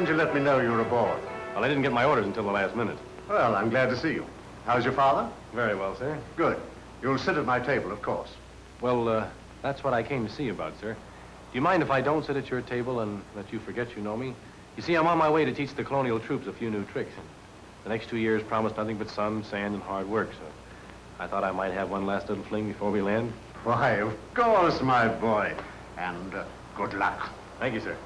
didn't you let me know you were aboard? Well, I didn't get my orders until the last minute. Well, I'm glad to see you. How's your father? Very well, sir. Good. You'll sit at my table, of course. Well, that's what I came to see you about, sir. Do you mind if I don't sit at your table and let you forget you know me? You see, I'm on my way to teach the colonial troops a few new tricks. The next 2 years promise nothing but sun, sand, and hard work, so I thought I might have one last little fling before we land. Why, of course, my boy. And good luck. Thank you, sir.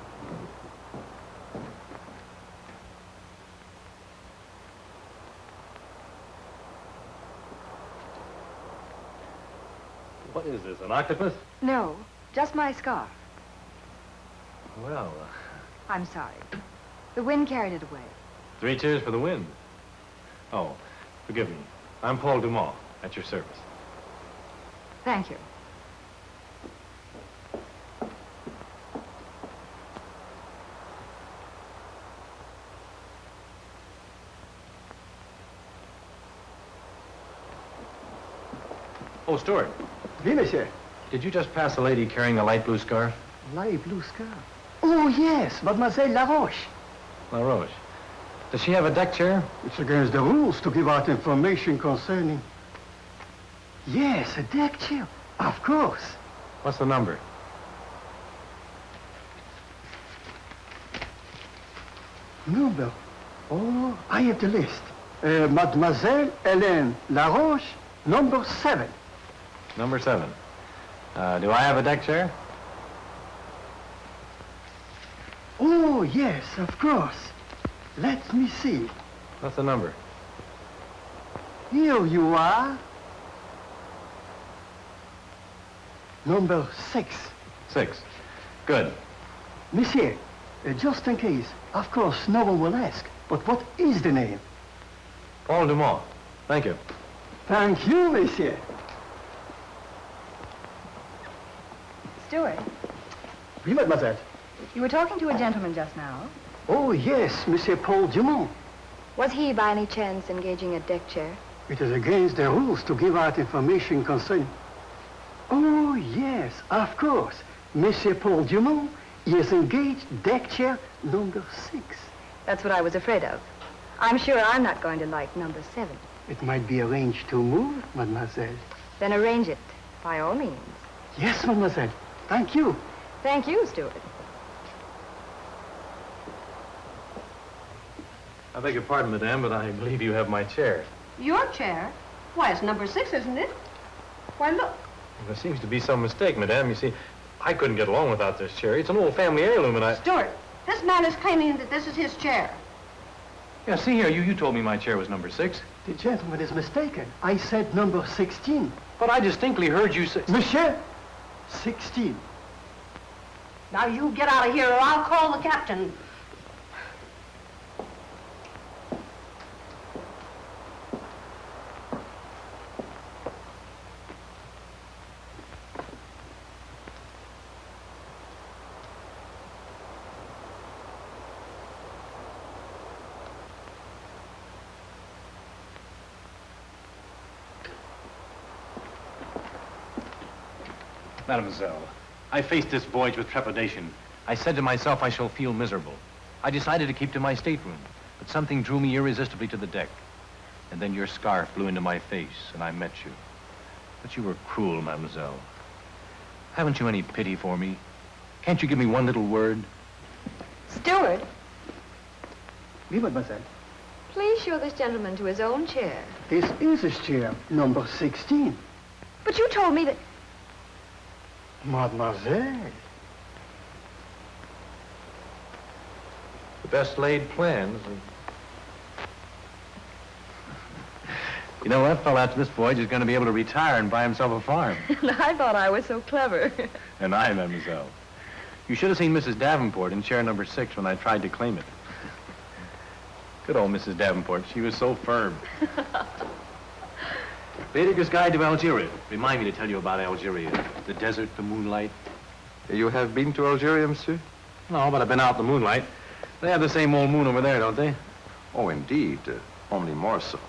What is this, an octopus? No, just my scarf. Well, I'm sorry. The wind carried it away. 3 cheers for the wind. Oh, forgive me. I'm Paul Dumont, at your service. Thank you. Oh, Stuart. Oui, monsieur. Did you just pass a lady carrying a light blue scarf? Light blue scarf. Oh, yes, Mademoiselle Laroche. LaRoche. Does she have a deck chair? It's against the rules to give out information concerning... Yes, a deck chair. Of course. What's the number? Number? Oh, I have the list. Mademoiselle Hélène Laroche, number 7. Number 7. Do I have a deck chair? Oh, yes, of course. Let me see. What's the number? Here you are. Number 6. 6. Good. Monsieur, just in case, of course, no one will ask, but what is the name? Paul Dumont. Thank you. Thank you, monsieur. Stuart, Oui, mademoiselle. you were talking to a gentleman just now. Oh, yes, Monsieur Paul Dumont. Was he, by any chance, engaging a deck chair? It is against the rules to give out information concerning... Oh, yes, of course. Monsieur Paul Dumont is engaged deck chair number 6. That's what I was afraid of. I'm sure I'm not going to like number 7. It might be arranged to move, mademoiselle. Then arrange it, by all means. Yes, mademoiselle. Thank you. Thank you, Stuart. I beg your pardon, madame, but I believe you have my chair. Your chair? Why, it's number 6, isn't it? Why, look. There seems to be some mistake, madame. You see, I couldn't get along without this chair. It's an old family heirloom, and I... Stuart, this man is claiming that this is his chair. Yeah, see here, you told me my chair was number 6. The gentleman is mistaken. I said number 16. But I distinctly heard you say... Monsieur, 16. Now, you get out of here, or I'll call the captain. Mademoiselle, I faced this voyage with trepidation. I said to myself, I shall feel miserable. I decided to keep to my stateroom, but something drew me irresistibly to the deck. And then your scarf blew into my face, and I met you. But you were cruel, mademoiselle. Haven't you any pity for me? Can't you give me one little word? Stuart, Oui, mademoiselle. please show this gentleman to his own chair. This is his chair, number 16. But you told me that... Mademoiselle. The best laid plans. You know, that fellow after this voyage is going to be able to retire and buy himself a farm. I thought I was so clever. And I, mademoiselle. You should have seen Mrs. Davenport in chair number 6 when I tried to claim it. Good old Mrs. Davenport. She was so firm. Baedeker's Guide to Algeria. Remind me to tell you about Algeria. The desert, the moonlight. You have been to Algeria, monsieur? No, but I've been out in the moonlight. They have the same old moon over there, don't they? Oh, indeed. Only more so.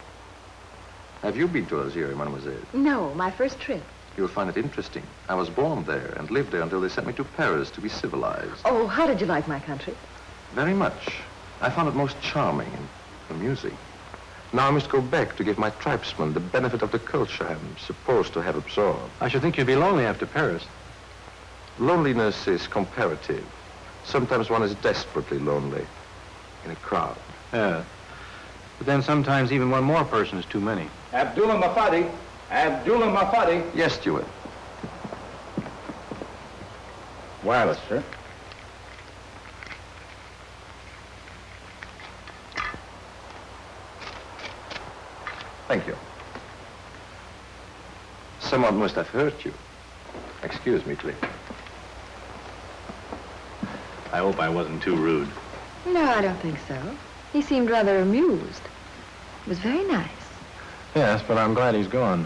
Have you been to Algeria, mademoiselle? No, my first trip. You'll find it interesting. I was born there and lived there until they sent me to Paris to be civilized. Oh, how did you like my country? Very much. I found it most charming and amusing. Now I must go back to give my tribesmen the benefit of the culture I'm supposed to have absorbed. I should think you'd be lonely after Paris. Loneliness is comparative. Sometimes one is desperately lonely in a crowd. Yeah. But then sometimes even one more person is too many. Abdullah Mafadi. Abdullah Mafadi. Yes, Stewart. Wireless, sir. Thank you. Someone must have hurt you. Excuse me, please. I hope I wasn't too rude. No, I don't think so. He seemed rather amused. It was very nice. Yes, but I'm glad he's gone.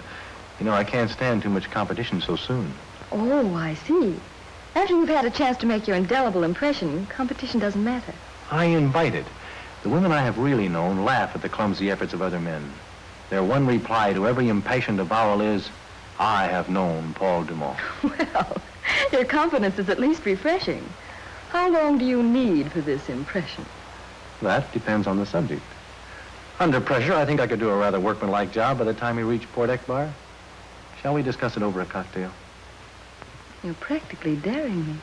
You know, I can't stand too much competition so soon. Oh, I see. After you've had a chance to make your indelible impression, competition doesn't matter. I invite it. The women I have really known laugh at the clumsy efforts of other men. Their one reply to every impassioned avowal is, I have known Paul Dumont. Well, your confidence is at least refreshing. How long do you need for this impression? That depends on the subject. Under pressure, I think I could do a rather workmanlike job by the time we reach Port Ekbar. Shall we discuss it over a cocktail? You're practically daring me.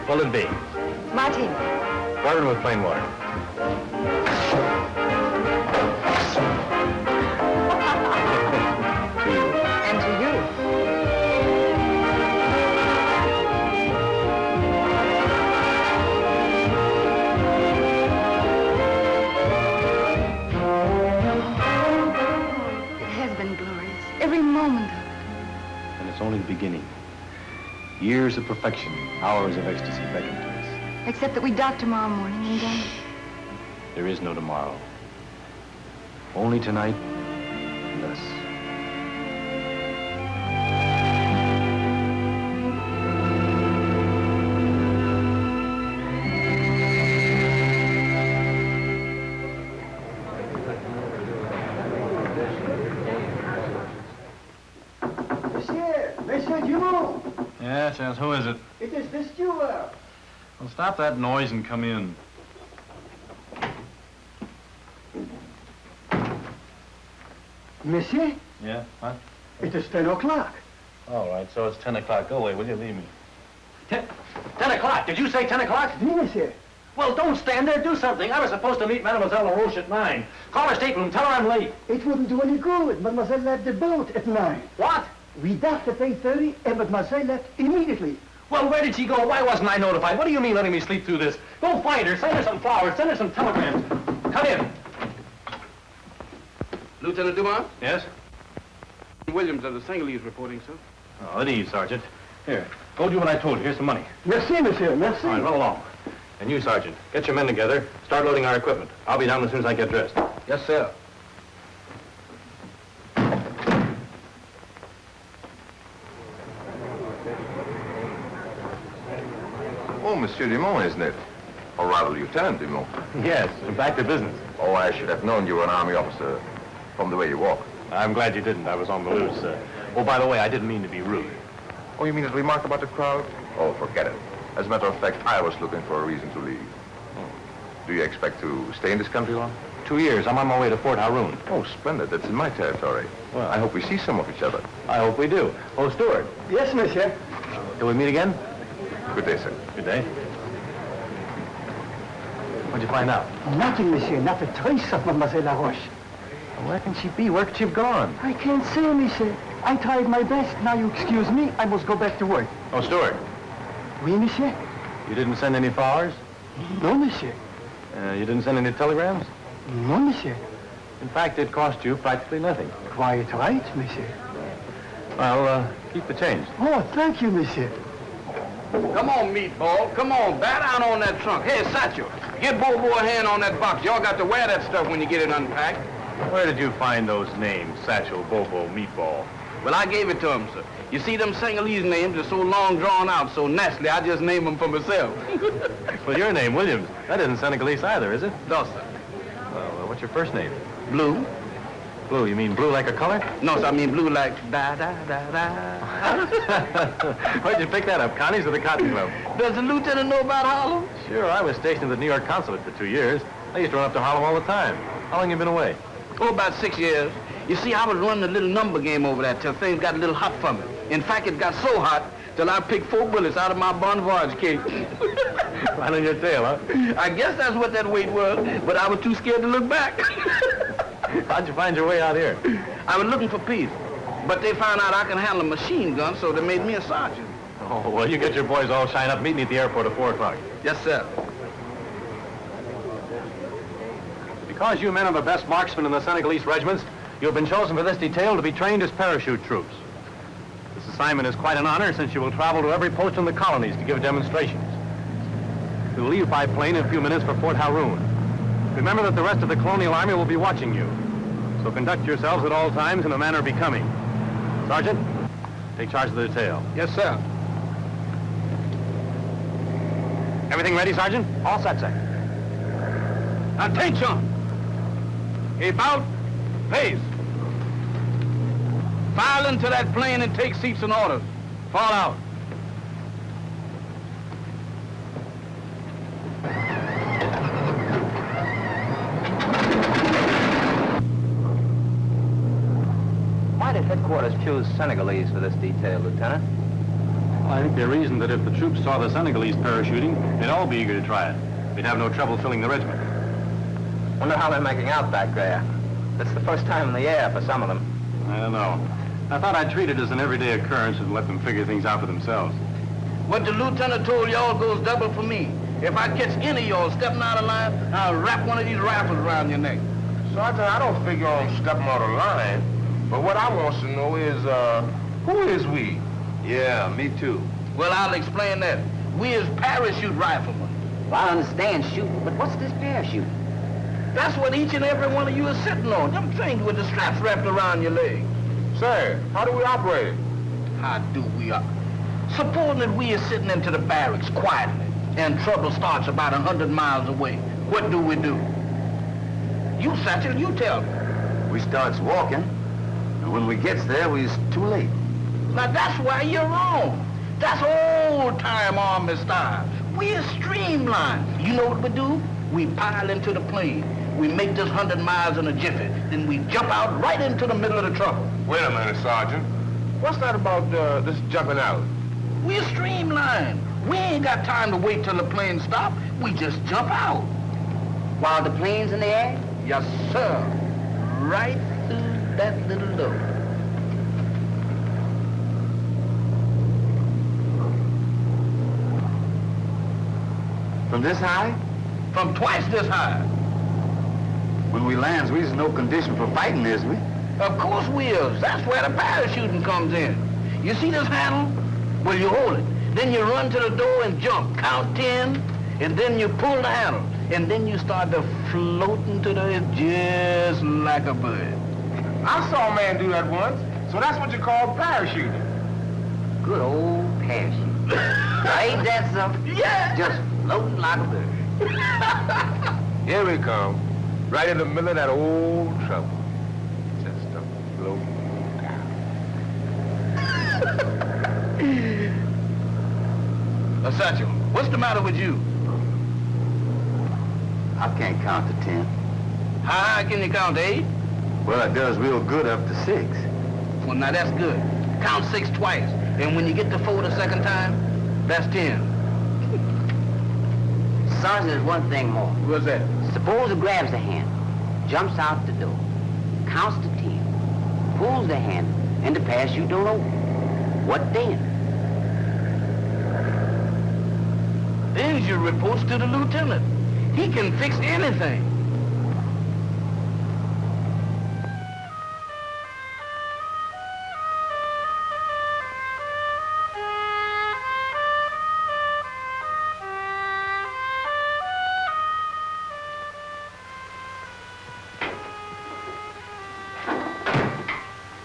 What'll it be? Martini. Bourbon with plain water. To you. And to you. It has been glorious. Every moment of it. And it's only the beginning. Years of perfection, hours of ecstasy beckon to us. Except that we dock tomorrow morning and then... There is no tomorrow. Only tonight and us. Monsieur Dumont. Yes, who is it? It is the steward. Well, stop that noise and come in. Monsieur, Yeah? What? it is 10 o'clock. All right, so it's 10 o'clock. Go away, will you? Leave me. 10 o'clock. Did you say 10 o'clock? Oui, monsieur. Well, don't stand there. Do something. I was supposed to meet Mademoiselle LaRoche at 9. Call her stateroom. Tell her I'm late. It wouldn't do any good. Mademoiselle left the boat at 9. What? We docked at 8:30 and Mademoiselle left immediately. Well, where did she go? Why wasn't I notified? What do you mean letting me sleep through this? Go find her. Send her some flowers. Send her some telegrams. Come in. Lieutenant Dumont? Yes? Williams of the Singhalese reporting, sir. Oh, at ease, Sergeant. Here, go do what I told you. Here's some money. Merci, monsieur. Merci. All right, run along. And you, Sergeant, get your men together. Start loading our equipment. I'll be down as soon as I get dressed. Yes, sir. Oh, Monsieur Dumont, isn't it? Or rather, Lieutenant Dumont. Yes, back to business. Oh, I should have known you were an army officer from the way you walk. I'm glad you didn't. I was on the loose. Oh, by the way, I didn't mean to be rude. Oh, you mean that remark about the crowd? Oh, forget it. As a matter of fact, I was looking for a reason to leave. Do you expect to stay in this country long? 2 years. I'm on my way to Fort Haroun. Oh, splendid. That's in my territory. Well, I hope we see some of each other. I hope we do. Oh, Stewart, Yes, monsieur. till we meet again? Good day, sir. Good day. What'd you find out? Nothing, monsieur. Not a trace of Mademoiselle LaRoche. Where can she be? Where could she have gone? I can't say, monsieur. I tried my best. Now you excuse me. I must go back to work. Oh, Stewart, Oui, monsieur? you didn't send any flowers? No, monsieur. You didn't send any telegrams? No, monsieur. In fact, it cost you practically nothing. Quite right, monsieur. Well, keep the change. Oh, thank you, monsieur. Come on, meatball. Come on, bat down on that trunk. Hey, Satchel, get Bobo a hand on that box. Y'all got to wear that stuff when you get it unpacked. Where did you find those names? Satchel, Bobo, Meatball. Well, I gave it to him, sir. You see, them Singhalese names are so long drawn out, so naturally, I just named them for myself. Well, your name, Williams. That isn't Senegalese either, is it? No, sir. Well, what's your first name? Blue? Blue. You mean blue like a color? No, sir, I mean blue like da-da-da-da. Where'd you pick that up, Connie's or the Cotton Club? Does the lieutenant know about Harlem? Sure, I was stationed at the New York consulate for 2 years. I used to run up to Harlem all the time. How long you been away? Oh, about 6 years. You see, I was running a little number game over there till things got a little hot for me. In fact, it got so hot till I picked 4 bullets out of my Bon Voyage case. Right on your tail, huh? I guess that's what that weight was, but I was too scared to look back. How'd you find your way out here? I was looking for peace, but they found out I can handle a machine gun, so they made me a sergeant. Oh, well, you get your boys all shined up. Meet me at the airport at 4 o'clock. Yes, sir. Because you men are the best marksmen in the Senegalese regiments, you have been chosen for this detail to be trained as parachute troops. This assignment is quite an honor since you will travel to every post in the colonies to give demonstrations. You'll leave by plane in a few minutes for Fort Haroun. Remember that the rest of the colonial army will be watching you. So conduct yourselves at all times in a manner becoming. Sergeant, take charge of the detail. Yes, sir. Everything ready, Sergeant? All set, sir. Attention! About face. File into that plane and take seats and orders. Fall out. Why did headquarters choose Senegalese for this detail, Lieutenant? Well, I think they reasoned that if the troops saw the Senegalese parachuting, they'd all be eager to try it. They'd have no trouble filling the regiment. Wonder how they're making out back there. It's the first time in the air for some of them. I don't know. I thought I'd treat it as an everyday occurrence and let them figure things out for themselves. What the lieutenant told y'all goes double for me. If I catch any of y'all stepping out of line, I'll wrap one of these rifles around your neck. Sergeant, I don't figure on stepping out of line. But what I want to know is, who is we? Yeah, me too. Well, I'll explain that. We is parachute riflemen. Well, I understand shooting, but what's this parachute? That's what each and every one of you is sitting on. Them things with the straps wrapped around your legs. Say, how do we operate it? How do we Supposing that we is sitting into the barracks quietly and trouble starts about 100 miles away. What do? You, Satchel, you tell me. We starts walking, and when we gets there, we's too late. Now that's why you're wrong. That's old-time Army style. We is streamlined. You know what we do? We pile into the plane. We make this 100 miles in a jiffy. Then we jump out right into the middle of the trouble. Wait a minute, Sergeant. What's that about this jumping out? We're streamlined. We ain't got time to wait till the plane stops. We just jump out. While the plane's in the air? Yes, sir. Right through that little door. From this high? From twice this high. When we lands, we's in no condition for fighting, is we? Of course we is. That's where the parachuting comes in. You see this handle? Well, you hold it. Then you run to the door and jump. Count 10, and then you pull the handle. And then you start to floating to the edge just like a bird. I saw a man do that once, so that's what you call parachuting. Good old parachute. Ain't that something? Yeah. Just floating like a bird. Here we come, right in the middle of that old trouble. Just a floating down. Satchel, what's the matter with you? I can't count to 10. How high can you count, 8? Well, it does real good up to 6. Well, now that's good. Count 6 twice. And when you get to 4 the second time, that's 10. Sergeant, there's one thing more. What's that? Suppose he grabs the hand, jumps out the door, counts to 10, pulls the handle, and the parachute don't open. What then? Then you report to the lieutenant. He can fix anything.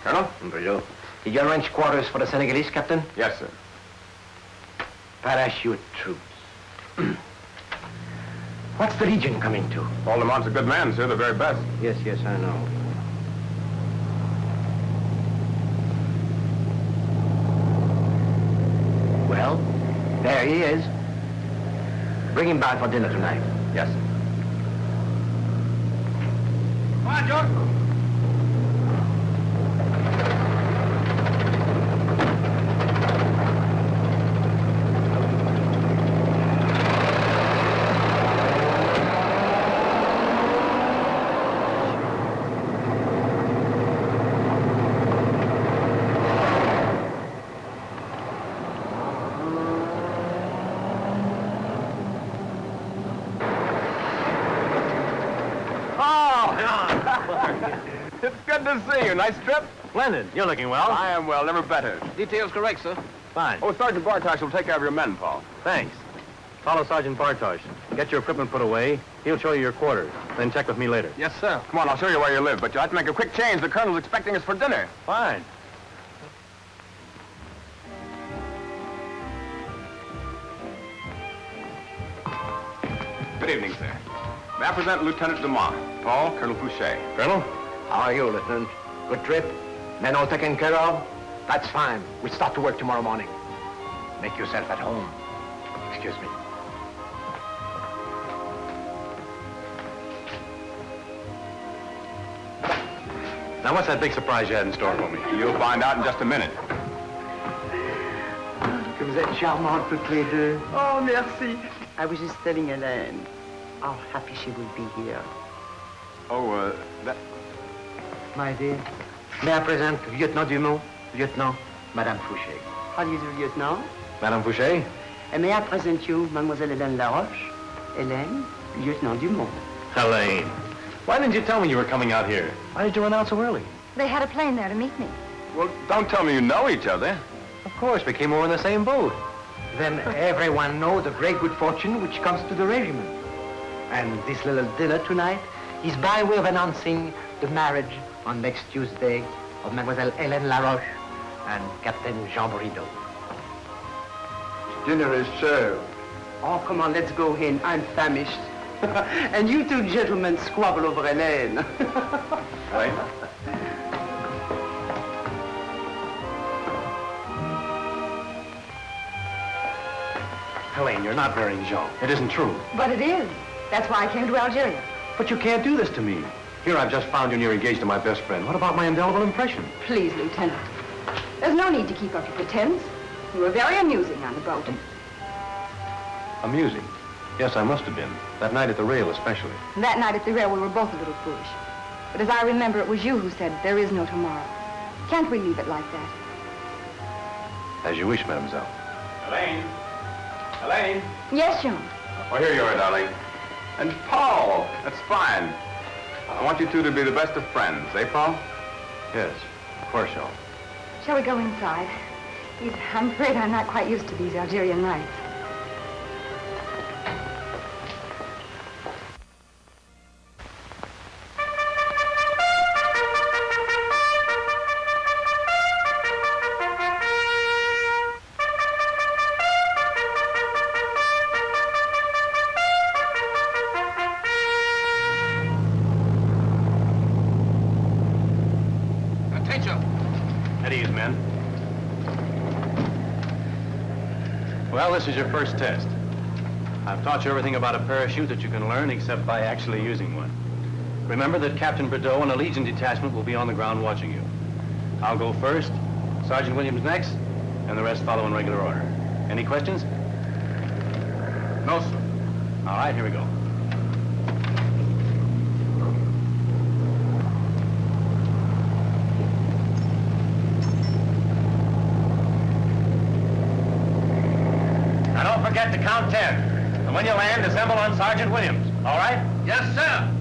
Colonel? Bonjour. Did you arrange quarters for the Senegalese, Captain? Yes, sir. Parachute troops. What's the Legion coming to? Valdemont's a good man, sir, the very best. Yes, I know. Well, there he is. Bring him back for dinner tonight. Yes, sir. Sergeant! It's good to see you. Nice trip? Splendid. You're looking well. I am well, never better. Details correct, sir. Fine. Oh, Sergeant Bartosh will take care of your men, Paul. Thanks. Follow Sergeant Bartosh. Get your equipment put away. He'll show you your quarters. Then check with me later. Yes, sir. Come on, I'll show you where you live, but you'll have to make a quick change. The Colonel's expecting us for dinner. Fine. Good evening, sir. May I present Lieutenant Dumas, Paul, Colonel Fouché. Colonel? How are you, Lieutenant? Good trip? Men all taken care of? That's fine. We start to work tomorrow morning. Make yourself at home. Excuse me. Now, what's that big surprise you had in store for me? You'll find out in just a minute. Que vous êtes charmantes toutes les deux. Oh, merci. I was just telling Hélène how happy she would be here. Oh, that... My dear, may I present Lieutenant Dumont, Lieutenant Madame Fouché. How do you do, Lieutenant? Madame Fouché? And may I present you Mademoiselle Hélène Laroche? Hélène, Lieutenant Dumont. Helene. Why didn't you tell me you were coming out here? Why did you run out so early? They had a plane there to meet me. Well, don't tell me you know each other. Of course, we came over in the same boat. Then everyone knows the great good fortune which comes to the regiment. And this little dinner tonight is by way of announcing the marriage on next Tuesday of Mademoiselle Hélène Laroche and Captain Jean Brideau. Dinner is served. Oh, come on, let's go in. I'm famished. And you two gentlemen squabble over Hélène. Right. Helene, you're not marrying Jean. It isn't true. But it is. That's why I came to Algeria. But you can't do this to me. Here, I've just found you and you're engaged to my best friend. What about my indelible impression? Please, Lieutenant. There's no need to keep up your pretense. You were very amusing on the boat. Amusing. Yes, I must have been. That night at the rail, especially. That night at the rail, we were both a little foolish. But as I remember, it was you who said, there is no tomorrow. Can't we leave it like that? As you wish, mademoiselle. Helene? Helene? Yes, Jean. Oh, here you are, darling. And Paul, that's fine. I want you two to be the best of friends, eh, Paul? Yes, of course, Jean. Shall we go inside? I'm afraid I'm not quite used to these Algerian nights. At ease, men. Well, this is your first test. I've taught you everything about a parachute that you can learn except by actually using one. Remember that Captain Brideau and a Legion detachment will be on the ground watching you. I'll go first, Sergeant Williams next, and the rest follow in regular order. Any questions? No, sir. All right, here we go. Now don't forget to count 10. And when you land, assemble on Sergeant Williams. All right? Yes, sir.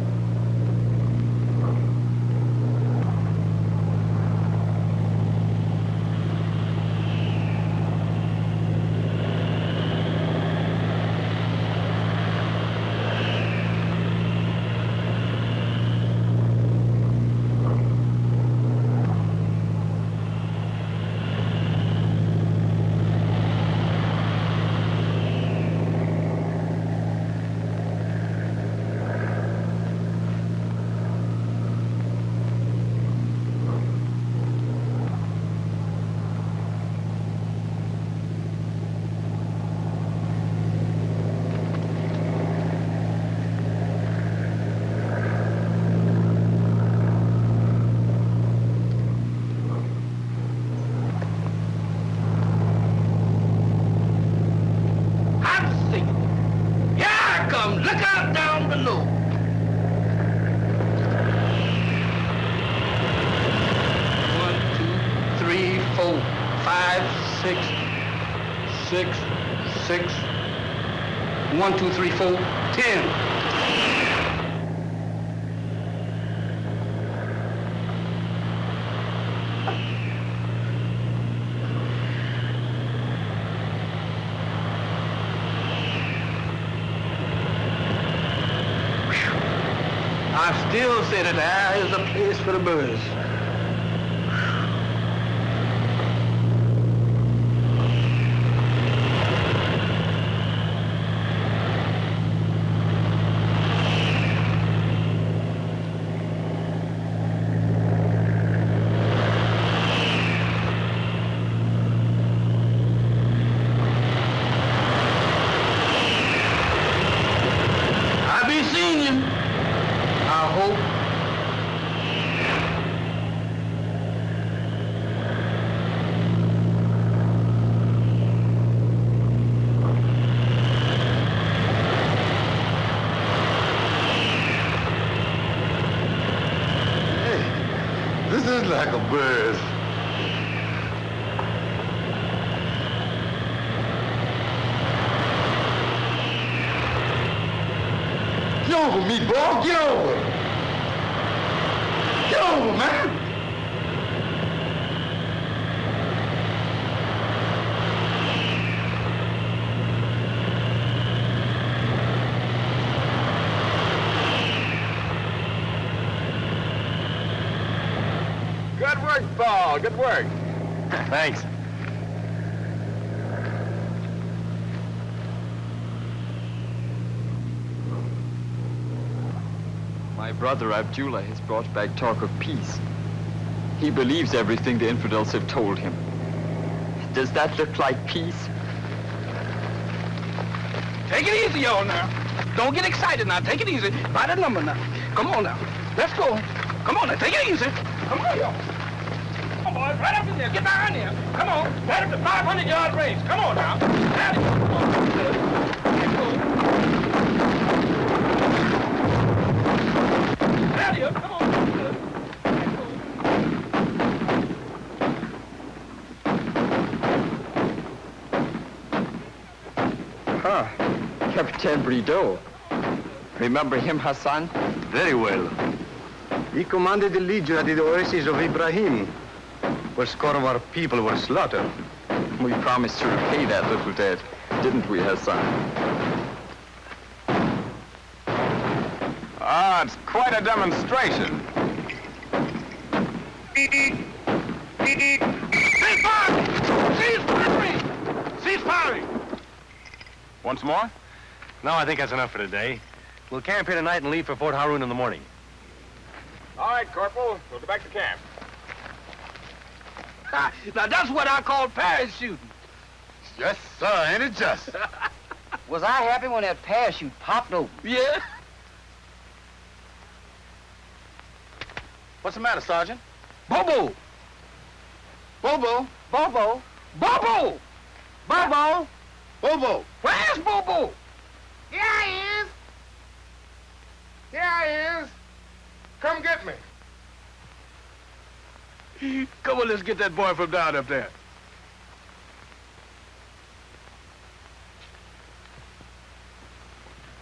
5, 6, 6, 6. 1, 2, 3, 4, 10. I still say that there is a place for the birds. I be seeing you. I hope. Hey, this is like a bird. Get over, meatball, get over. Get over, man. Good work, Paul. Good work. Thanks. My brother Abdullah has brought back talk of peace. He believes everything the infidels have told him. Does that look like peace? Take it easy, y'all, now. Don't get excited now. Take it easy. Buy the number now. Come on now. Let's go. Come on now. Take it easy. Come on, y'all. Come on, boys. Right up in there. Get behind there. Come on. Right up to 500-yard range. Come on now. Daddy. Come on. Let's go. Daddy, come on. Huh. Captain Brideau. Remember him, Hassan? Very well. He commanded the legion at the oasis of Ibrahim, where a score of our people were slaughtered. We promised to repay that little debt, didn't we, Hassan? Ah, it's quite a demonstration. Cease firing! Cease firing! Cease firing! Once more? No, I think that's enough for today. We'll camp here tonight and leave for Fort Harun in the morning. All right, Corporal. We'll go back to camp. Now, that's what I call parachuting. Yes, sir. Ain't it just? Was I happy when that parachute popped open? Yeah? What's the matter, Sergeant? Bobo! Bobo! Bobo! Bobo! Bobo! Bobo! Where's Bobo? Here he is! Here he is! Come get me! Come on, let's get that boy from down up there.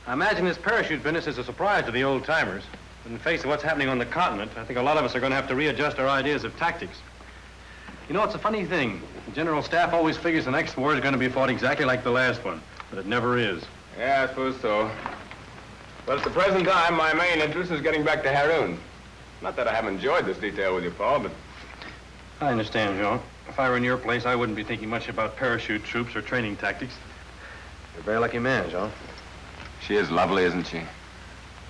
I imagine this parachute business is a surprise to the old-timers. But in the face of what's happening on the continent, I think a lot of us are going to have to readjust our ideas of tactics. You know, it's a funny thing. The General Staff always figures the next war is going to be fought exactly like the last one, but it never is. Yeah, I suppose so. But at the present time, my main interest is getting back to Harun. Not that I haven't enjoyed this detail with you, Paul, but... I understand, Jean. If I were in your place, I wouldn't be thinking much about parachute troops or training tactics. You're a very lucky man, Jean. She is lovely, isn't she?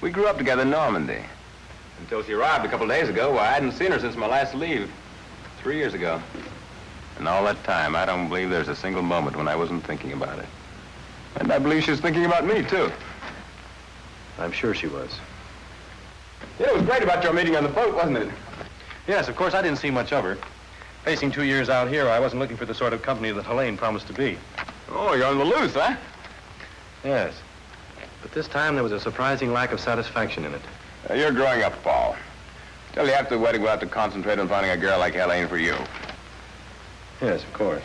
We grew up together in Normandy. Until she arrived a couple days ago, why, I hadn't seen her since my last leave. 3 years ago. And all that time, I don't believe there's a single moment when I wasn't thinking about it. And I believe she was thinking about me, too. I'm sure she was. Yeah, it was great about your meeting on the boat, wasn't it? Yes, of course, I didn't see much of her. Facing 2 years out here, I wasn't looking for the sort of company that Helene promised to be. Oh, you're on the loose, huh? Yes. But this time, there was a surprising lack of satisfaction in it. You're growing up, Paul. Still, you have to go out to concentrate on finding a girl like Helene for you. Yes, of course.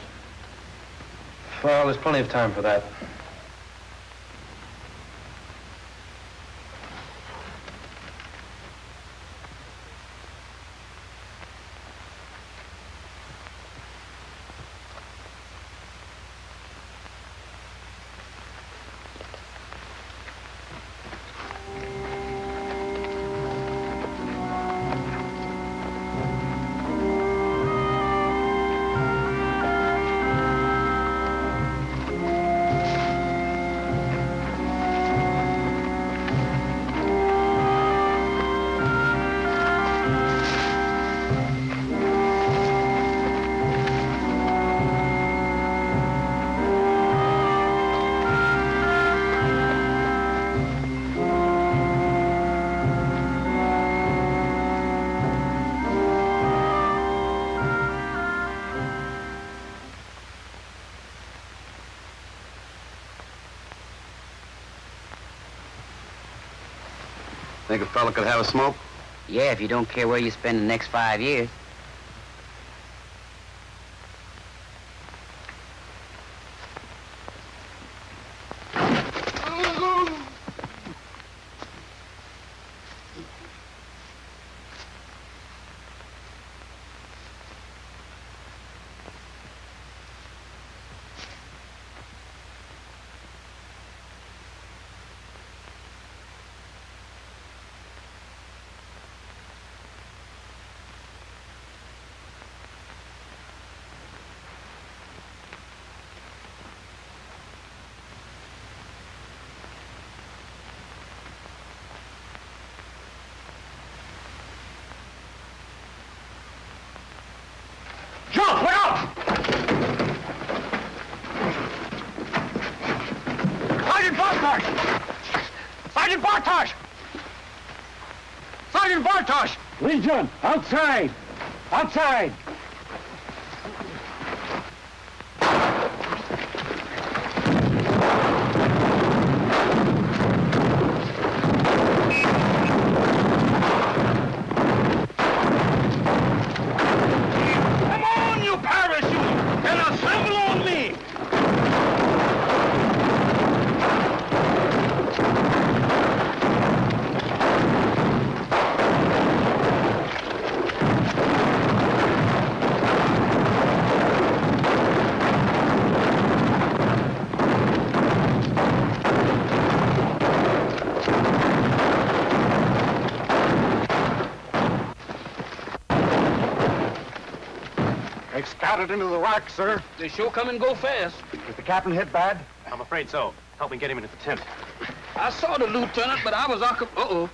Well, there's plenty of time for that. Think a fella could have a smoke? Yeah, if you don't care where you spend the next 5 years. Jump! Look out! Sergeant Bartosh! Sergeant Bartosh! Sergeant Bartosh! Legion, outside! Outside! They scouted into the rock, sir. They sure come and go fast. Is the captain hit bad? I'm afraid so. Help me get him into the tent. I saw the lieutenant, but I was occupied. Uh-oh.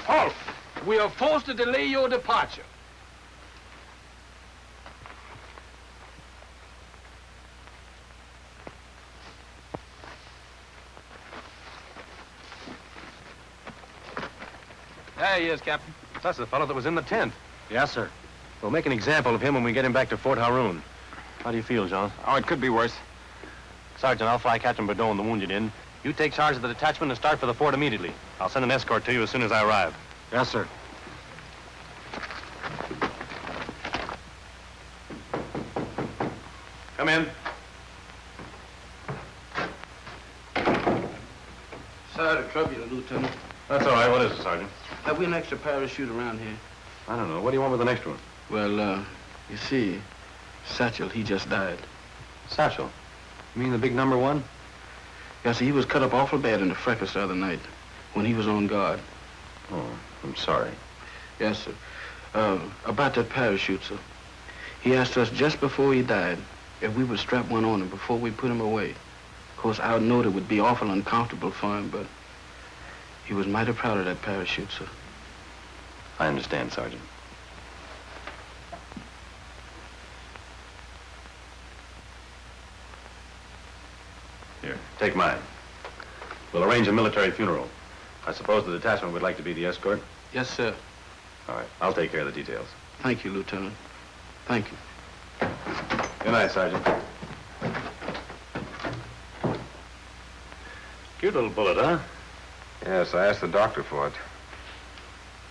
Halt! We are forced to delay your departure. There he is, Captain. That's the fellow that was in the tent. Yes, sir. We'll make an example of him when we get him back to Fort Haroun. How do you feel, John? Oh, it could be worse. Sergeant, I'll fly Captain Bordeaux and the wounded in. You take charge of the detachment and start for the fort immediately. I'll send an escort to you as soon as I arrive. Yes, sir. Come in. Sorry to trouble you, Lieutenant. That's all right. What is it, Sergeant? Have we an extra parachute around here? I don't know. What do you want with the next one? Well, you see, Satchel, he just died. Satchel? You mean the big number one? Yeah, see, he was cut up awful bad in the fracas the other night when he was on guard. Oh, I'm sorry. Yes, sir. About that parachute, sir. He asked us just before he died if we would strap one on him before we put him away. Of course, I knowed it would be awful uncomfortable for him, but he was mighty proud of that parachute, sir. I understand, Sergeant. Here, take mine. We'll arrange a military funeral. I suppose the detachment would like to be the escort? Yes, sir. All right, I'll take care of the details. Thank you, Lieutenant. Thank you. Good night, Sergeant. Cute little bullet, huh? Yes, I asked the doctor for it.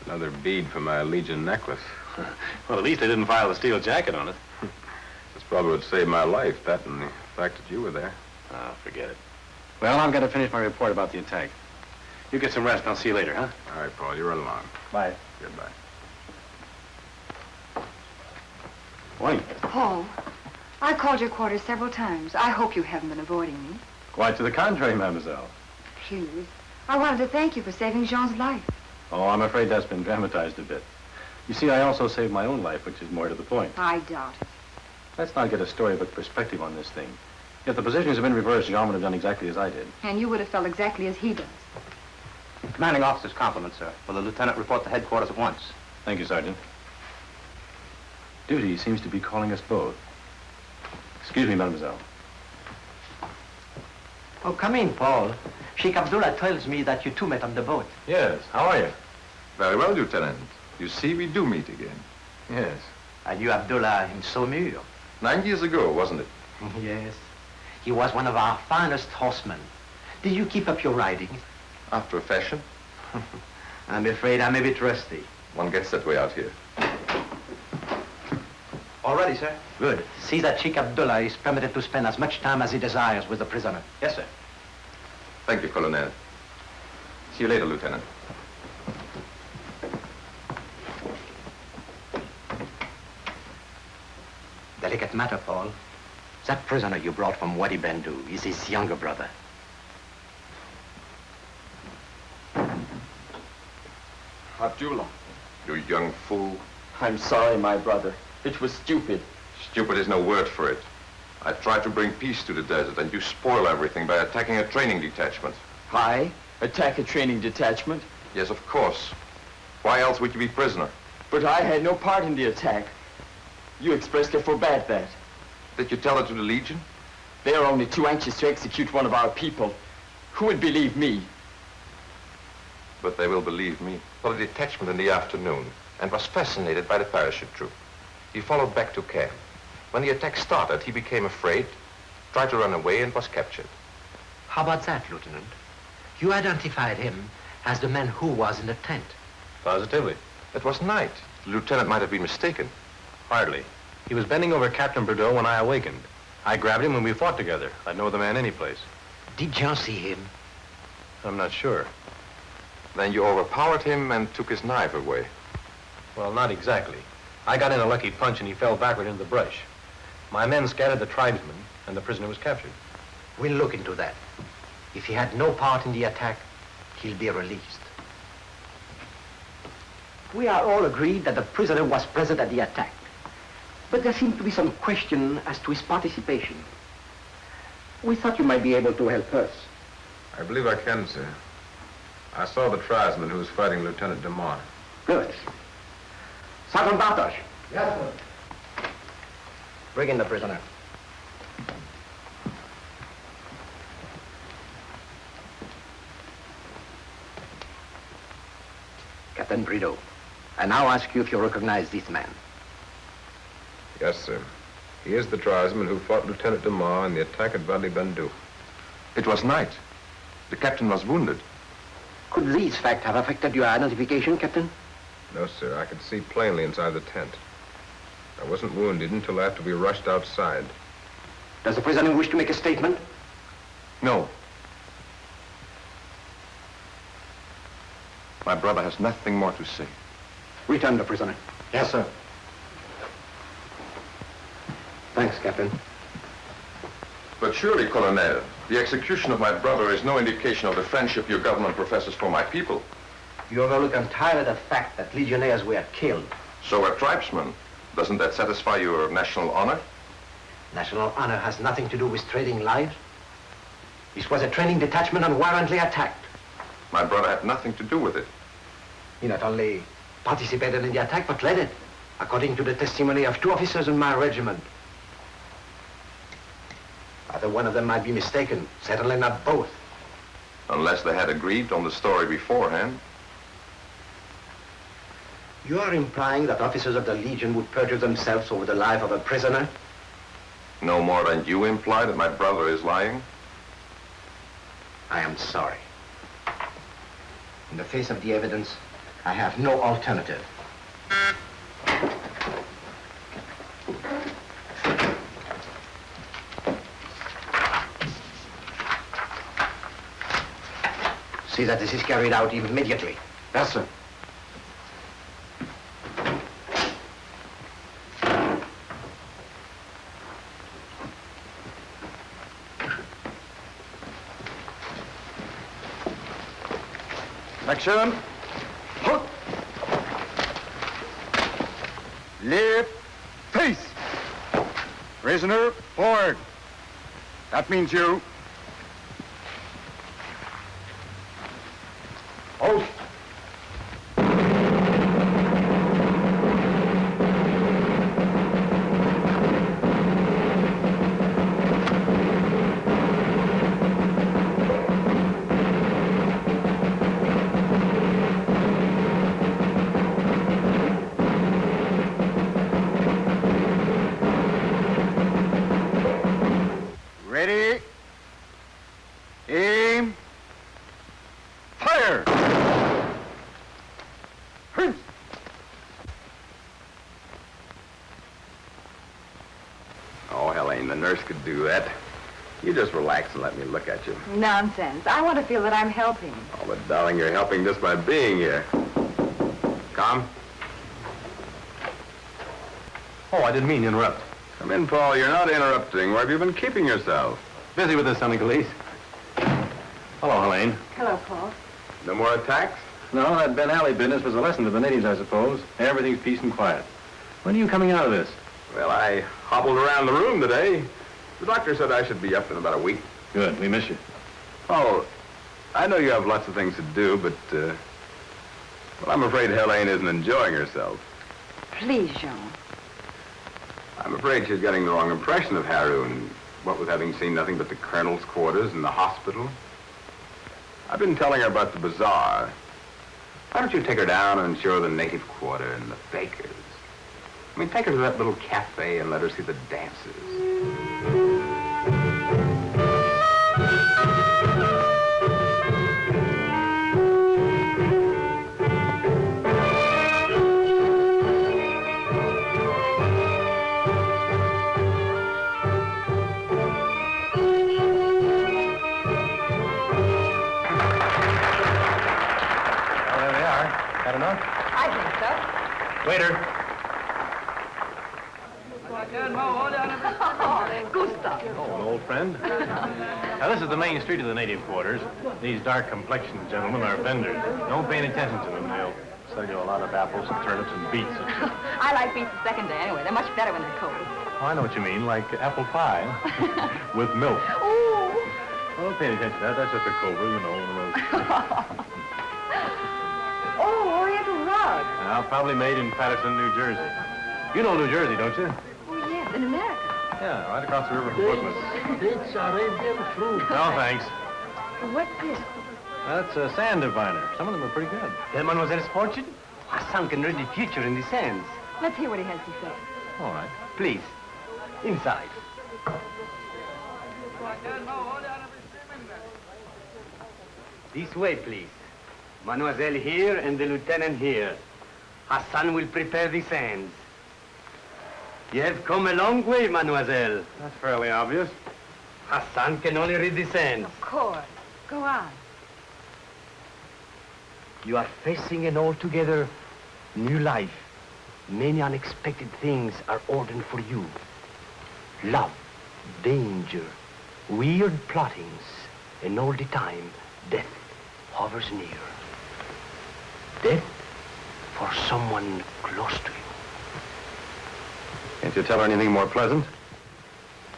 Another bead for my Legion necklace. Well, at least they didn't file a steel jacket on it. This probably would save my life, that and the fact that you were there. Oh, forget it. Well, I've got to finish my report about the attack. You get some rest, and I'll see you later, huh? All right, Paul, you run along. Bye. Goodbye. Morning. Paul, I called your quarters several times. I hope you haven't been avoiding me. Quite to the contrary, mademoiselle. Please. I wanted to thank you for saving Jean's life. Oh, I'm afraid that's been dramatized a bit. You see, I also saved my own life, which is more to the point. I doubt it. Let's not get a storybook perspective on this thing. If the positions had been reversed, Jean would have done exactly as I did. And you would have felt exactly as he does. Commanding officer's compliments, sir. Will the lieutenant report to headquarters at once? Thank you, Sergeant. Duty seems to be calling us both. Excuse me, mademoiselle. Oh, come in, Paul. Sheikh Abdullah tells me that you two met on the boat. Yes, how are you? Very well, Lieutenant. You see, we do meet again. Yes. And you, Abdullah, in Saumur. 9 years ago, wasn't it? Yes. He was one of our finest horsemen. Did you keep up your riding? After a fashion. I'm afraid I'm a bit rusty. One gets that way out here. All ready, sir. Good. See that Sheikh Abdullah is permitted to spend as much time as he desires with the prisoner. Yes, sir. Thank you, Colonel. See you later, Lieutenant. Delicate matter, Paul. That prisoner you brought from Wadi Bendu is his younger brother. Abdullah, You young fool. I'm sorry, my brother. It was stupid. Stupid is no word for it. I tried to bring peace to the desert, and you spoil everything by attacking a training detachment. I attack a training detachment? Yes, of course. Why else would you be prisoner? But I had no part in the attack. You expressly forbade that. Did you tell it to the Legion? They are only too anxious to execute one of our people. Who would believe me? But they will believe me. For the detachment in the afternoon, and was fascinated by the parachute troop. He followed back to camp. When the attack started, he became afraid, tried to run away, and was captured. How about that, Lieutenant? You identified him as the man who was in the tent. Positively. It was night. The lieutenant might have been mistaken. Hardly. He was bending over Captain Bordeaux when I awakened. I grabbed him and we fought together. I'd know the man any place. Did Jean see him? I'm not sure. Then you overpowered him and took his knife away. Well, not exactly. I got in a lucky punch and he fell backward into the brush. My men scattered the tribesmen and the prisoner was captured. We'll look into that. If he had no part in the attack, he'll be released. We are all agreed that the prisoner was present at the attack. But there seemed to be some question as to his participation. We thought you might be able to help us. I believe I can, sir. I saw the tribesman who was fighting Lieutenant DeMar. Good. Sergeant Bartosz. Yes, sir. Bring in the prisoner. Captain Brito, I now ask you if you recognize this man. Yes, sir. He is the tribesman who fought Lieutenant DeMar in the attack at Wadi Bendu. It was night. The captain was wounded. Could these facts have affected your identification, Captain? No, sir. I could see plainly inside the tent. I wasn't wounded until after we rushed outside. Does the prisoner wish to make a statement? No. My brother has nothing more to say. Return the prisoner. Yes, sir. Thanks, Captain. But surely, Colonel, the execution of my brother is no indication of the friendship your government professes for my people. You overlook entirely the fact that legionnaires were killed. So were tribesmen. Doesn't that satisfy your national honor? National honor has nothing to do with trading lives. This was a training detachment unwarrantedly attacked. My brother had nothing to do with it. He not only participated in the attack, but led it, according to the testimony of 2 officers in my regiment. Either one of them might be mistaken, certainly not both. Unless they had agreed on the story beforehand. You are implying that officers of the Legion would perjure themselves over the life of a prisoner? No more than you imply that my brother is lying? I am sorry. In the face of the evidence, I have no alternative. See that this is carried out immediately. Yes, sir. Action. Hook. Left. Face. Prisoner, forward. That means you. Oath. Ready. Aim. Fire! Oh, Helene, the nurse could do that. You just relax and let me look at you. Nonsense. I want to feel that I'm helping. Oh, but darling, you're helping just by being here. Come. Oh, I didn't mean to interrupt. Come in, Paul. You're not interrupting. Where have you been keeping yourself? Busy with the Senegalese. Hello, Helene. Hello, Paul. No more attacks? No, that Ben Alley business was a lesson to the natives, I suppose. Everything's peace and quiet. When are you coming out of this? Well, I hobbled around the room today. The doctor said I should be up in about a week. Good. We miss you. Oh, I know you have lots of things to do, but, well, I'm afraid Helene isn't enjoying herself. Please, Jean. I'm afraid she's getting the wrong impression of Haroun, what with having seen nothing but the colonel's quarters and the hospital. I've been telling her about the bazaar. Why don't you take her down and show her the native quarter and the bakers? I mean, take her to that little cafe and let her see the dances. Got enough? I think so. Waiter. Gustav. Oh, an old friend. Now, this is the main street of the native quarters. These dark-complexioned gentlemen are vendors. Don't pay any attention to them. They'll sell you a lot of apples and turnips and beets. I like beets the second day anyway. They're much better when they're cold. Oh, I know what you mean, like apple pie with milk. Ooh. Oh, don't pay any attention to that. That's just a cobra, you know, one of those. Oh, Oriental rug. Now, probably made in Patterson, New Jersey. You know New Jersey, don't you? Oh, yes, in America. Yeah, right across the river from Brooklyn. It's Arabian fruit. No, thanks. What's this? That's a sand diviner. Some of them are pretty good. Tell Mademoiselle's fortune? Hassan can read the future in the sands. Let's hear what he has to say. All right. Please, inside. This way, please. Mademoiselle here and the lieutenant here. Hassan will prepare the sands. You have come a long way, mademoiselle. That's fairly obvious. Hassan can only read the sands. Of course. Go on. You are facing an altogether new life. Many unexpected things are ordained for you. Love, danger, weird plottings, and all the time, death hovers near. Death for someone close to you. Can't you tell her anything more pleasant?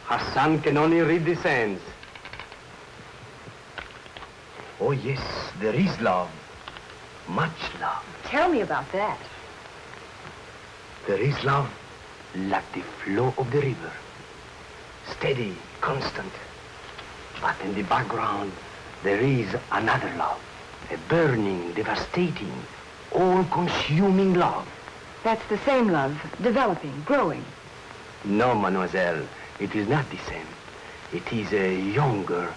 Hassan can only read the sands. Oh, yes, there is love. Much love. Tell me about that. There is love like the flow of the river. Steady, constant. But in the background, there is another love. A burning, devastating, all-consuming love. That's the same love, developing, growing. No, mademoiselle, it is not the same. It is a younger,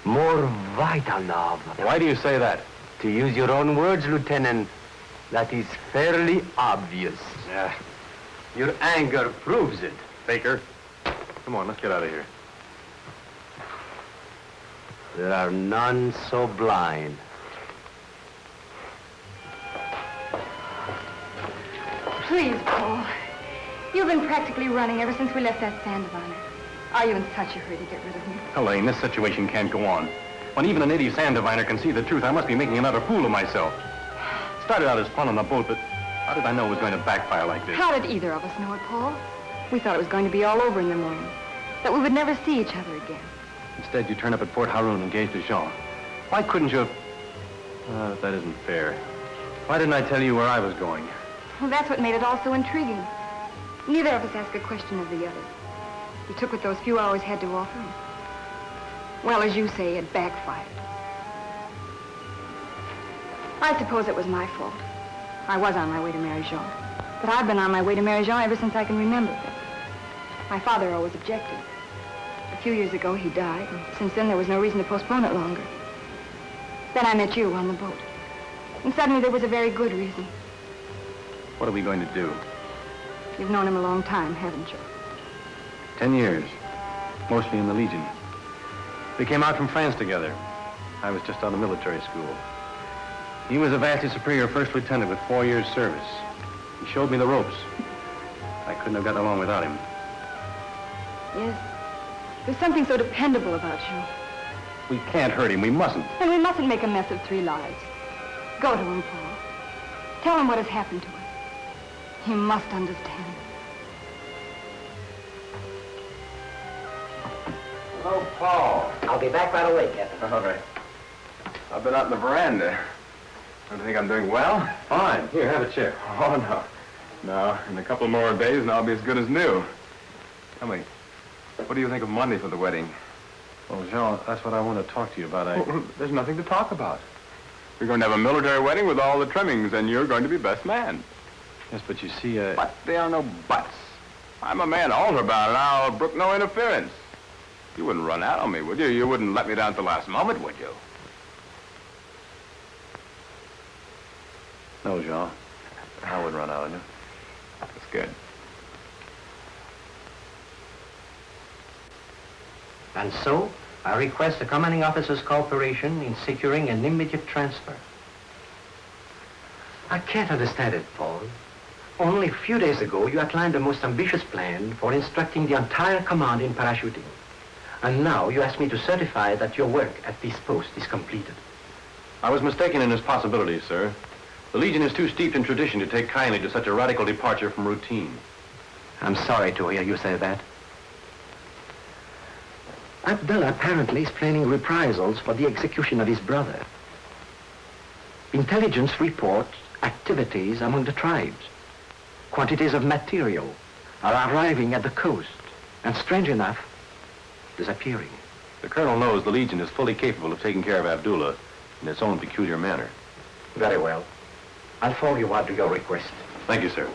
more vital love. Why do you say that? It To use your own words, Lieutenant, that is fairly obvious. Yeah. Your anger proves it. Baker, come on, let's get out of here. There are none so blind. Please, Paul. You've been practically running ever since we left that sand diviner. Are you in such a hurry to get rid of me? Elaine, this situation can't go on. When even a native sand diviner can see the truth, I must be making another fool of myself. Started out as fun on the boat, but how did I know it was going to backfire like this? How did either of us know it, Paul? We thought it was going to be all over in the morning. That we would never see each other again. Instead, you turn up at Port Haroun engaged to Jean. Why couldn't you have... that isn't fair. Why didn't I tell you where I was going? Well, that's what made it all so intriguing. Neither of us asked a question of the other. We took what those few hours had to offer. Well, as you say, it backfired. I suppose it was my fault. I was on my way to marry Jean. But I've been on my way to marry Jean ever since I can remember. My father always objected. A few years ago, he died, and since then there was no reason to postpone it longer. Then I met you on the boat. And suddenly there was a very good reason. What are we going to do? You've known him a long time, haven't you? 10 years. Mostly in the Legion. We came out from France together. I was just out of military school. He was a vastly superior first lieutenant with 4 years' service. He showed me the ropes. I couldn't have gotten along without him. Yes. There's something so dependable about you. We can't hurt him. We mustn't. And we mustn't make a mess of 3 lives. Go to him, Paul. Tell him what has happened to us. He must understand. Hello, Paul. I'll be back right away, Captain. All right. I've been out in the veranda. Don't you think I'm doing well? Fine. Here, have a chair. Oh, no. No, in a couple more days and I'll be as good as new. Tell me, what do you think of Monday for the wedding? Well, Jean, that's what I want to talk to you about. Well, there's nothing to talk about. We're going to have a military wedding with all the trimmings, and you're going to be best man. Yes, but you see, But there are no buts. I'm a man older about it. I'll brook no interference. You wouldn't run out on me, would you? You wouldn't let me down at the last moment, would you? No, Jean. I wouldn't run out on you. That's good. And so, I request the commanding officer's cooperation in securing an immediate transfer. I can't understand it, Paul. Only a few days ago, you outlined the most ambitious plan for instructing the entire command in parachuting. And now you ask me to certify that your work at this post is completed. I was mistaken in his possibilities, sir. The Legion is too steeped in tradition to take kindly to such a radical departure from routine. I'm sorry to hear you say that. Abdullah apparently is planning reprisals for the execution of his brother. Intelligence reports activities among the tribes. Quantities of material are arriving at the coast, and strange enough, disappearing. The Colonel knows the Legion is fully capable of taking care of Abdullah in its own peculiar manner. Very well. I'll follow you out to your request. Thank you, sir.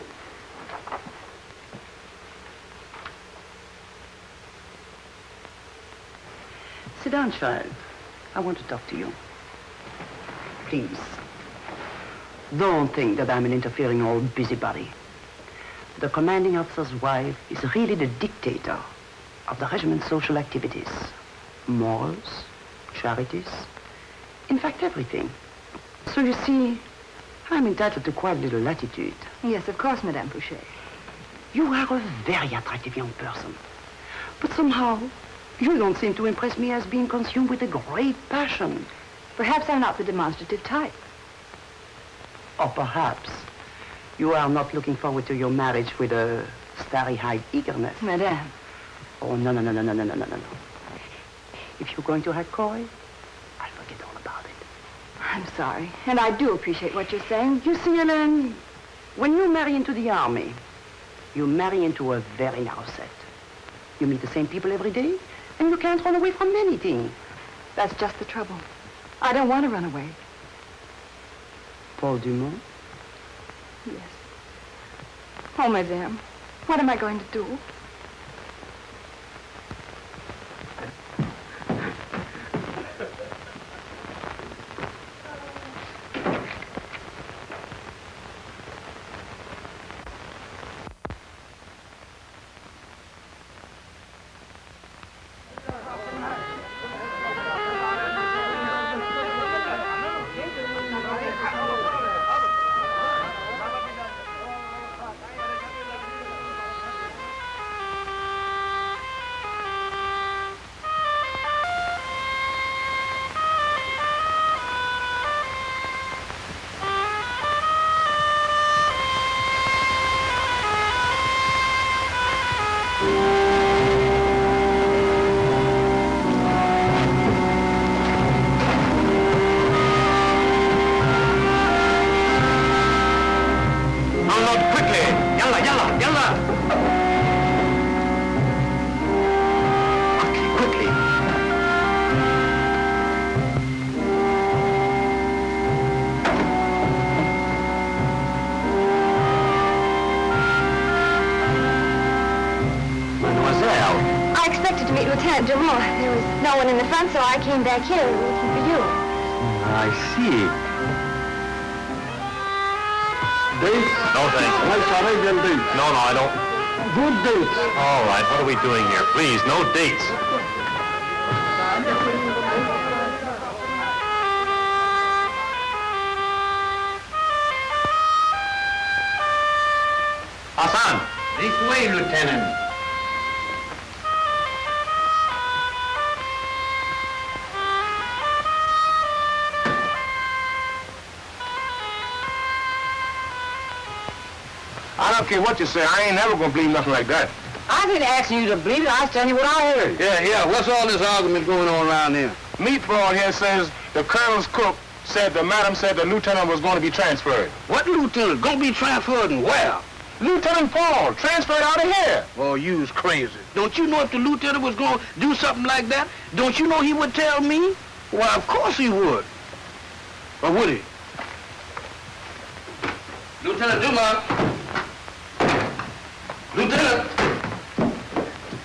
Sit down, child. I want to talk to you. Please. Don't think that I'm an interfering old busybody. The commanding officer's wife is really the dictator of the regiment's social activities. Morals, charities, in fact, everything. So you see, I'm entitled to quite a little latitude. Yes, of course, Madame Fouché. You are a very attractive young person. But somehow, you don't seem to impress me as being consumed with a great passion. Perhaps I'm not the demonstrative type. Or perhaps you are not looking forward to your marriage with a starry-eyed eagerness. Madame. Oh, no. If you're going to act coy, I'll forget all about it. I'm sorry, and I do appreciate what you're saying. You see, Hélène, when you marry into the army, you marry into a very narrow set. You meet the same people every day, and you can't run away from anything. That's just the trouble. I don't want to run away. Paul Dumont? Yes. Oh, Madame, what am I going to do? Lieutenant Jamal. There was no one in the front, so I came back here looking for you. I see. Dates? No, thanks. Nice Arabian dates. No, I don't. Good dates. All right, what are we doing here? Please, no dates. Hassan! This way, Lieutenant. I don't care what you say. I ain't never gonna believe nothing like that. I didn't ask you to believe it. I was telling you what I heard. Yeah. What's all this argument going on around here? Meatball here says the colonel's cook said the madam said the lieutenant was going to be transferred. What lieutenant? Gonna be transferred and where? Lieutenant Paul, transferred out of here. Oh, you's crazy. Don't you know if the lieutenant was gonna do something like that? Don't you know he would tell me? Well, of course he would. Or would he? Lieutenant Dumas.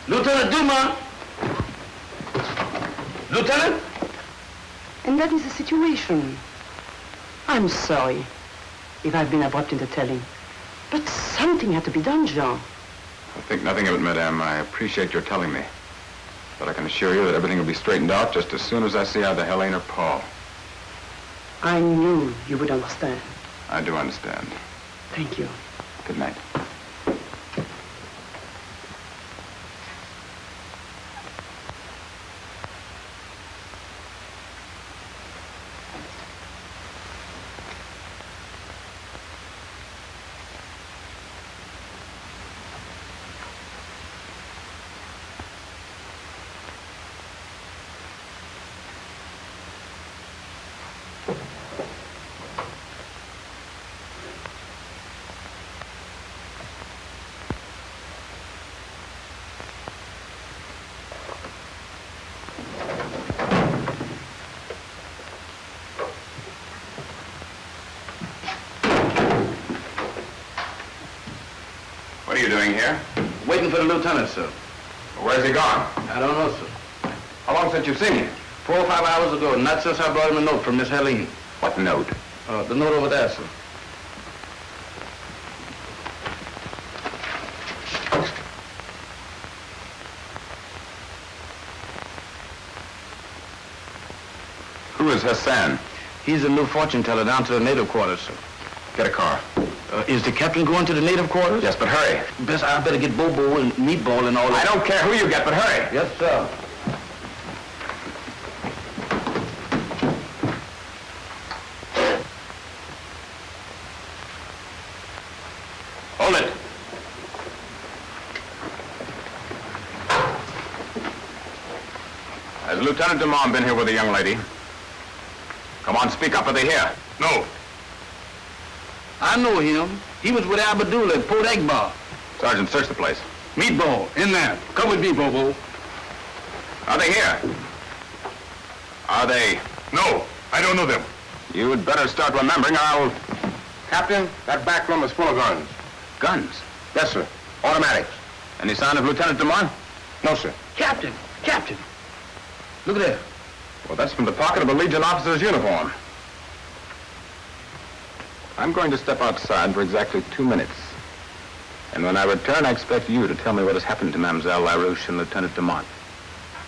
Lieutenant Dumas. Lieutenant? And that is the situation. I'm sorry if I've been abrupt in the telling. But something had to be done, Jean. I think nothing of it, madame. I appreciate your telling me. But I can assure you that everything will be straightened out just as soon as I see either Helene or Paul. I knew you would understand. I do understand. Thank you. Good night. What are you doing here? Waiting for the lieutenant, sir. Where's he gone? I don't know, sir. How long since you've seen him? 4 or 5 hours ago, and not since I brought him a note from Miss Helene. What note? The note over there, sir. Who is Hassan? He's a new fortune teller down to the native quarters, sir. Get a car. Is the captain going to the native quarters? Yes, but hurry. I better get Bobo and Meatball and all that. I don't care who you get, but hurry. Yes, sir. Hold it. Has Lieutenant Dumont been here with a young lady? Come on, speak up. Are they here? No. I know him. He was with Abdullah at Port Egbar. Sergeant, search the place. Meatball, in there. Come with me, Bobo. Are they here? Are they? No, I don't know them. You'd better start remembering or I'll... Captain, that back room is full of guns. Guns? Yes, sir. Automatics. Any sign of Lieutenant Dumont? No, sir. Captain! Look there. Well, that's from the pocket of a Legion officer's uniform. I'm going to step outside for exactly 2 minutes. And when I return, I expect you to tell me what has happened to Mademoiselle LaRouche and Lieutenant Dumont.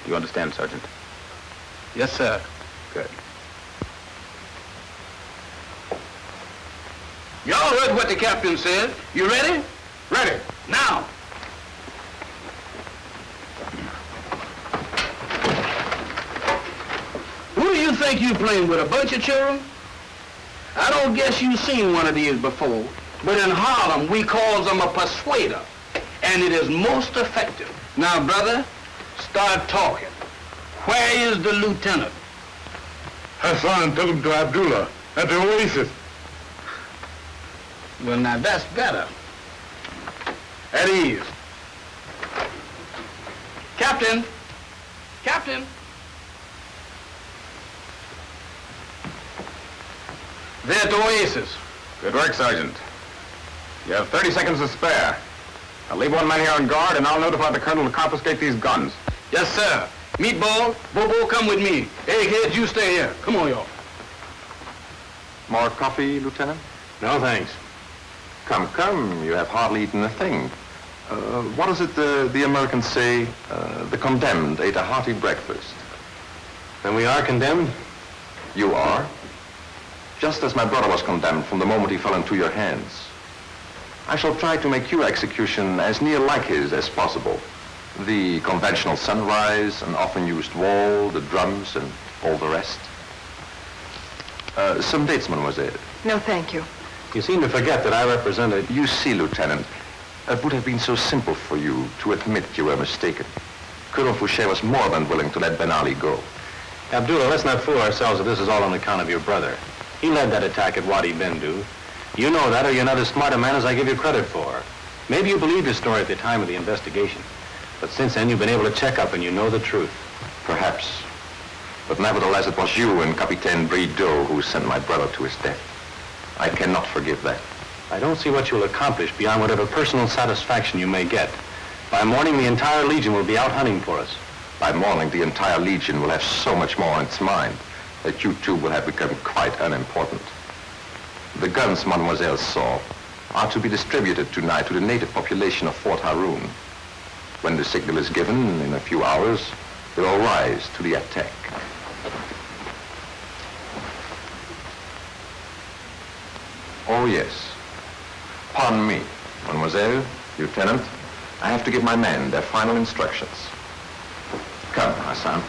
Do you understand, Sergeant? Yes, sir. Good. Y'all heard what the captain said. You ready? Ready. Now. Who do you think you playing with, a bunch of children? I don't guess you've seen one of these before, but in Harlem, we calls them a persuader, and it is most effective. Now, brother, start talking. Where is the lieutenant? Hassan took him to Abdullah at the Oasis. Well, now, that's better. At ease. Captain! Captain! They're at the Oasis. Good work, Sergeant. You have 30 seconds to spare. I'll leave one man here on guard, and I'll notify the colonel to confiscate these guns. Yes, sir. Meatball, Bobo, come with me. Egghead, you stay here. Come on, y'all. More coffee, Lieutenant? No, thanks. Come, come. You have hardly eaten a thing. What is it the Americans say? The condemned ate a hearty breakfast. Then we are condemned? You are? Just as my brother was condemned from the moment he fell into your hands. I shall try to make your execution as near like his as possible. The conventional sunrise, an often used wall, the drums, and all the rest. Some dates, mademoiselle. No, thank you. You seem to forget that I represented... You see, Lieutenant, it would have been so simple for you to admit you were mistaken. Colonel Fouché was more than willing to let Ben Ali go. Abdullah, let's not fool ourselves that this is all on account of your brother. He led that attack at Wadi Bendu. You know that, or you're not as smart a man as I give you credit for. Maybe you believed his story at the time of the investigation. But since then, you've been able to check up and you know the truth. Perhaps. But nevertheless, it was you and Capitaine Brideau who sent my brother to his death. I cannot forgive that. I don't see what you'll accomplish beyond whatever personal satisfaction you may get. By morning, the entire Legion will be out hunting for us. By morning, the entire Legion will have so much more on its mind that you two will have become quite unimportant. The guns Mademoiselle saw are to be distributed tonight to the native population of Fort Haroun. When the signal is given, in a few hours, they will rise to the attack. Oh, yes. Pardon me, Mademoiselle, Lieutenant. I have to give my men their final instructions. Come, Hassan.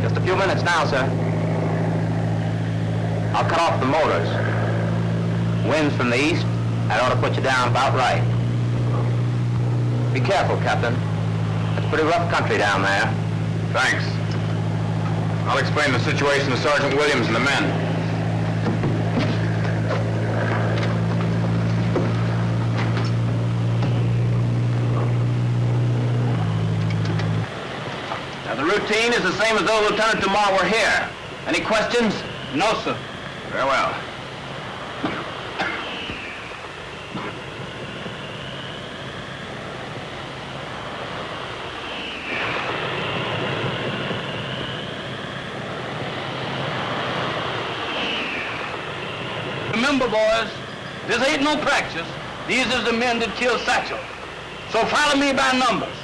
Just a few minutes now, sir. I'll cut off the motors. Wind's from the east. That ought to put you down about right. Be careful, Captain. It's pretty rough country down there. Thanks. I'll explain the situation to Sergeant Williams and the men. Now, the routine is the same as though Lieutenant DeMar were here. Any questions? No, sir. Very well. Remember, boys, this ain't no practice. These is the men that killed Satchel. So follow me by numbers.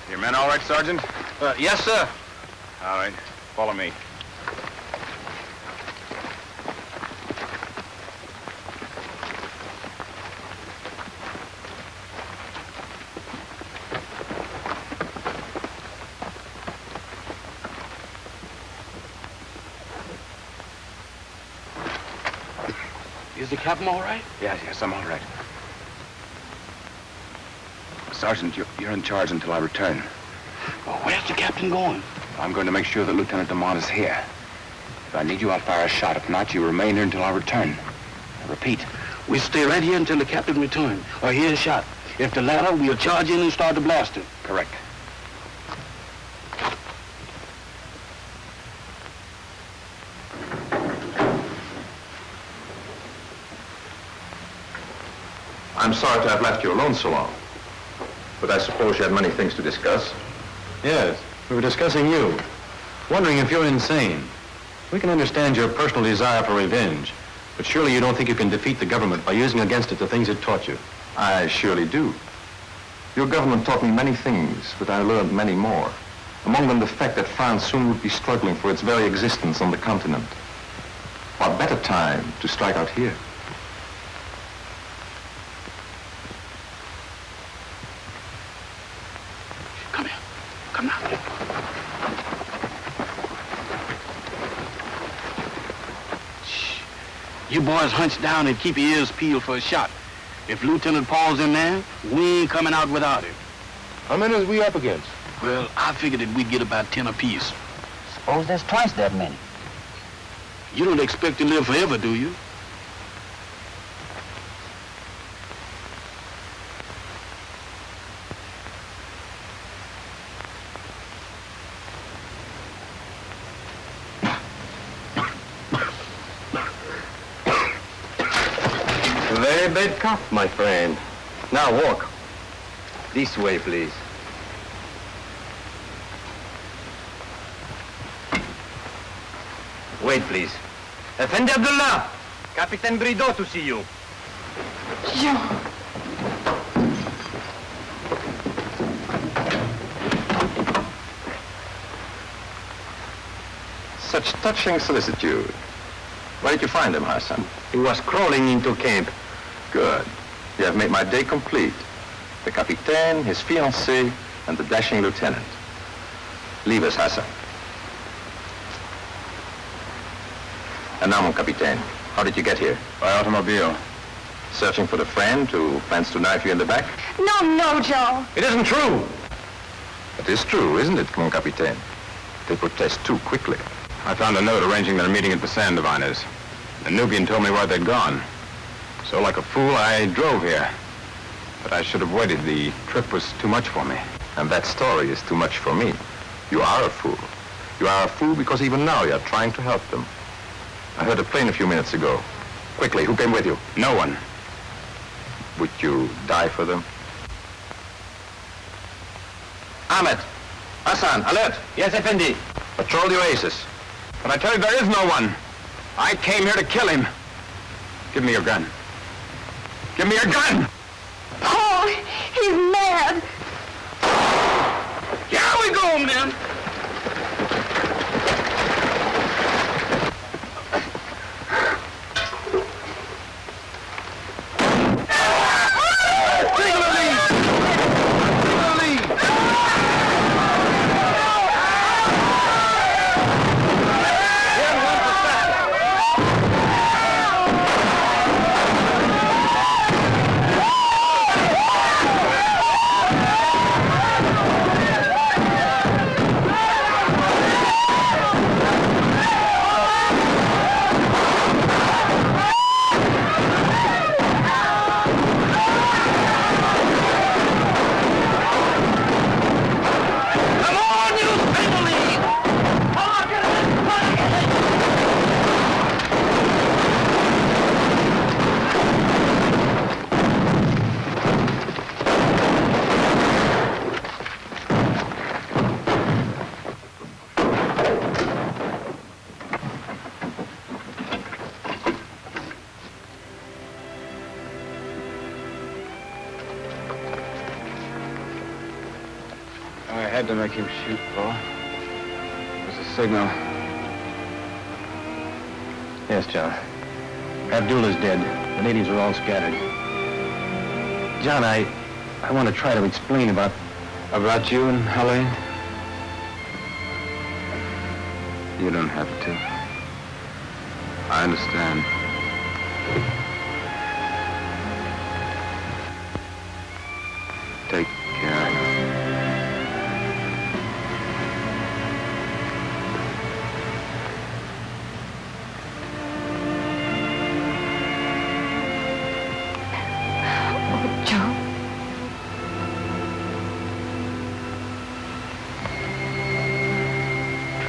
Your men all right, Sergeant? Yes, sir. All right. Follow me. Is the captain all right? Yes, I'm all right. Sergeant, you're in charge until I return. Well, where's the captain going? I'm going to make sure that Lieutenant DeMont is here. If I need you, I'll fire a shot. If not, you remain here until I return. I repeat. We stay right here until the captain returns, or hear a shot. If the latter, we'll charge in and start the blasting. Correct. I'm sorry to have left you alone so long. But I suppose you had many things to discuss. Yes. We were discussing you, wondering if you're insane. We can understand your personal desire for revenge, but surely you don't think you can defeat the government by using against it the things it taught you. I surely do. Your government taught me many things, but I learned many more. Among them the fact that France soon would be struggling for its very existence on the continent. What better time to strike out here? Come here. Come now. Shh. You boys hunch down and keep your ears peeled for a shot. If Lieutenant Paul's in there, we ain't coming out without him. How many is we up against? Well, I figured that we'd get about 10 apiece. Suppose there's twice that many. You don't expect to live forever, do you? Very bad cough, my friend. Now walk. This way, please. Wait, please. Effendi Abdullah! Captain Brideau to see you. Jean. Such touching solicitude. Where did you find him, Hassan? He was crawling into camp. Good. You have made my day complete. The capitaine, his fiancée, and the dashing lieutenant. Leave us, Hassan. And now, mon capitaine, how did you get here? By automobile. Searching for the friend who plans to knife you in the back? No, Joe. It isn't true. It is true, isn't it, mon capitaine? They protest too quickly. I found a note arranging their meeting at the sand diviners. The Nubian told me where they'd gone. So like a fool, I drove here. But I should have waited. The trip was too much for me. And that story is too much for me. You are a fool. You are a fool because even now you're trying to help them. I heard a plane a few minutes ago. Quickly, who came with you? No one. Would you die for them? Ahmed! Hassan, alert! Yes, Effendi. Patrol the oasis. But I tell you, there is no one. I came here to kill him. Give me your gun. Give me your gun! Paul, he's mad. Here we go, men. I had to make him shoot, Paul. It was a signal. Yes, John. Abdullah's dead. The natives are all scattered. John, I want to try to explain about... About you and Helene? You don't have to. I understand. Take care.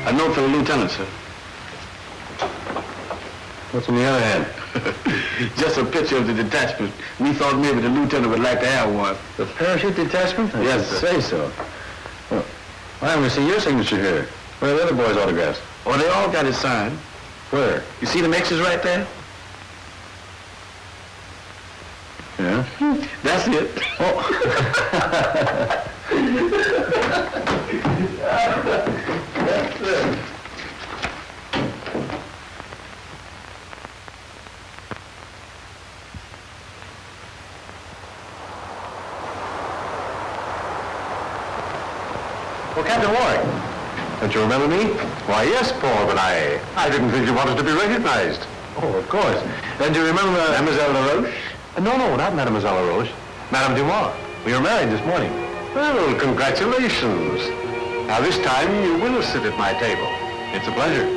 A note for the lieutenant, sir. What's in the other hand? Just a picture of the detachment. We thought maybe the lieutenant would like to have one. The parachute detachment? Yes, sir. Say so. Well, I haven't seen your signature here. Where are the other boys' autographs? Oh, they all got it signed. Where? You see the mixes right there? Yeah? That's it. That's it. Well, Captain Warwick, don't you remember me? Why, yes, Paul, but I didn't think you wanted to be recognized. Oh, of course. Then do you remember Mademoiselle LaRoche? No, not Mademoiselle LaRoche. Madame Dumas. We were married this morning. Well, congratulations. Now, this time you will sit at my table. It's a pleasure.